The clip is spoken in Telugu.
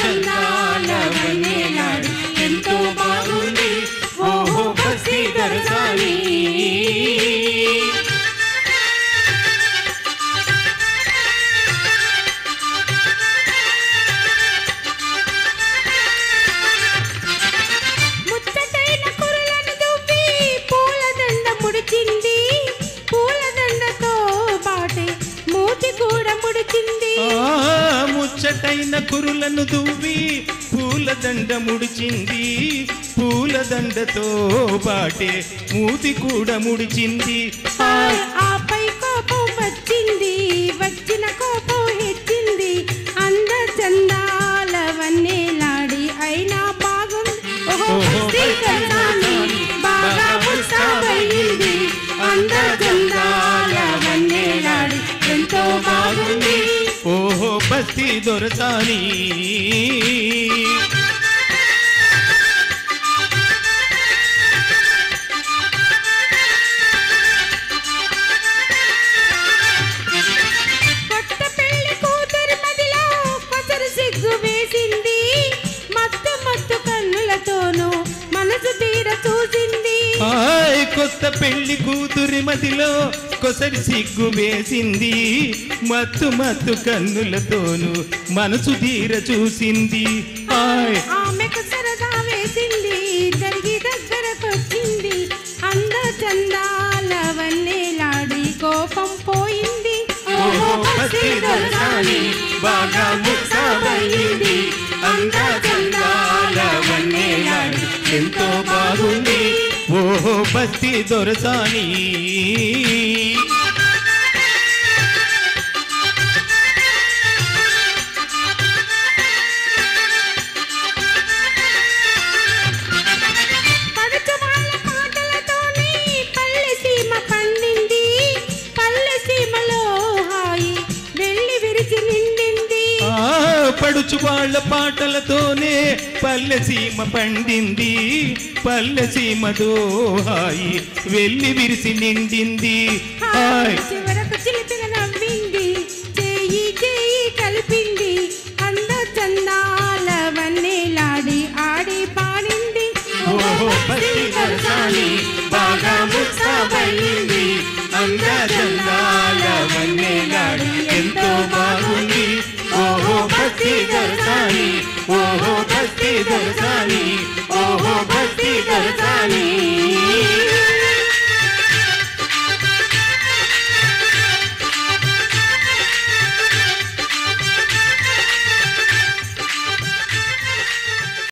చందాల వన్నెలాడి ఎంతో బాగుంది ఓహో బస్తీ దొరసాని. ముచ్చటైన కురులను దువ్వి పూలదండ ముడిచింది, పూలదండతో పాటే మూతి కూడా ముడిచింది. ముచ్చటైన కురులను దువ్వి పూలదండ ముడిచింది, పూలదండతో పాటే మూతి కూడా ముడిచింది. ఆపై కోపం వచ్చింది, వచ్చిన కోపం హెచ్చింది, అంద చందాల వన్నెలాడి అయినా బాగుంది ఓహో బస్తీ దొరసాని. బాగా ముస్తాబయ్యింది అంద చందాల వన్నెలాడి ఎంతో బాగుంది ఓహో బస్తీ దొరసాని. కొత్త పెళ్లి కూతురి మదిలో కొసరు సిగ్గు వేసింది, మత్తు మత్తు కన్నులతోనూ మనసు తీర చూసింది. కొత్త పెళ్లి కూతురి మదిలో కొసరి సిగ్గు వేసింది, మత్తు మత్తు కన్నులతోను మనసు తీర చూసింది. ఆమెకు సరదా వేసింది, జరిగి దగ్గరకొచ్చింది, అంద చందాల వన్నెలాడి కోపం పోయింది ఓహో బస్తీ దొరసాని. బాగా ముస్తాబయ్యింది అంద చందాల వన్నెలాడి ఎంతో బాగుంది ఓహో బస్తీ దొరసాని. పడుచు వాళ్ళ పాటలతోనే పల్లె సీమ పండింది, పల్లె సీమలో హాయి వెళ్ళి విరిచి నిండింది. పడుచు వాళ్ళ పాటలతోనే పల్లె సీమ పండింది, పల్లె సీమతో హాయి వెళ్ళి విరిసి నిండింది. చివరకు చిలిపిగా నవ్వింది, చేయి చేయి కలిపింది, అంద చందాల వన్నెలాడి ఆడి పాడింది ఓహో బస్తీ దొరసాని. బాగా ముస్తాబయ్యింది అంద చందాల వన్నెలాడి ఎంతో బాగుంది ఓహో బస్తీ దొరసాని. ఓహో బస్తీ దొరసాని. ఓహో బస్తీ దొరసాని.